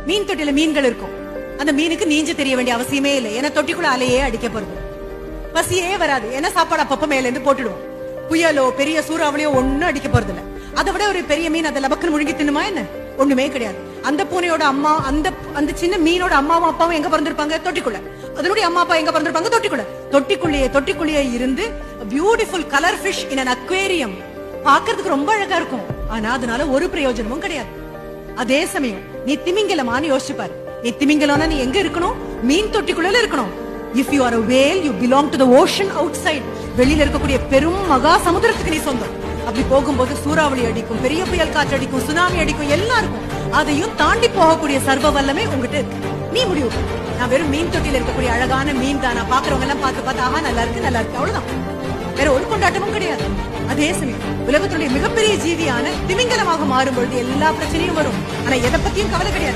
மீன் தொட்டில மீன்கள் இருக்கும். அந்த மீனுக்கு நீஞ்ச தெரிய வேண்டிய அவசியமே இல்லை. ஏன்னா தொட்டிக்குள்ள அலையே அடிக்க போறது. பசியே வராது. ஏன்னா சாப்பாடு அப்பப்ப மேல இருந்து போட்டுடுவோம். புயலோ பெரிய சூறாவளியோ ஒண்ணும் அடிக்க போறது இல்ல. அதை விட ஒரு பெரிய மீன் அதை லபக்குன்னு முழுங்கி தின்னுமா என்ன? ஒண்ணுமே கிடையாது. அந்த பூனையோட அம்மா அந்த சின்ன மீனோட அம்மாவும் அப்பாவும் எங்க பிறந்திருப்பாங்க? தொட்டிக்குள்ள. அதனுடைய அம்மா அப்பா எங்க பிறந்திருப்பாங்க? தொட்டிக்குள்ள. தொட்டிக்குள்ளேயே இருந்து beautiful colour fish in an aquarium. பாக்குறதுக்கு ரொம்ப அழகா இருக்கும். ஆனா அதனால ஒரு பிரயோஜனமும் கிடையாது. அதே சமயம் நீ திமிங்கலமான்னு யோசிச்சு பாரு. நீ திமிங்கலம்னா நீ எங்க இருக்கணும்? மீன் தொட்டிக்குள்ள இருக்கணும். If you are a whale, you belong to the ocean outside. வெளியில இருக்கக்கூடிய பெரும் மகா சமுத்திரத்துக்கு நீ சொந்தம். அப்படி போகும்போது சூறாவளி அடிக்கும், பெரிய புயல் காற்று அடிக்கும், சுனாமி அடிக்கும், எல்லாம் இருக்கும். அதையும் தாண்டி போகக்கூடிய சர்வ வல்லமை உங்ககிட்ட இருக்கு. நீ முடிவு. நான் வெறும் மீன் தொட்டில இருக்கக்கூடிய அழகான மீன் தானா பாக்குறவங்க எல்லாம் பார்த்து ஆஹா நல்லா இருக்கு அவ்வளவுதான். வேற ஒரு கொண்டாட்டமும் கிடையாது. அதே சமயம் உலகத்துடைய மிகப்பெரிய ஜீவியான திமிங்கலமாக மாறும் பொழுது எல்லா பிரச்சனையும் வரும். ஆனா எதை பத்தியும் கவலை கிடையாது.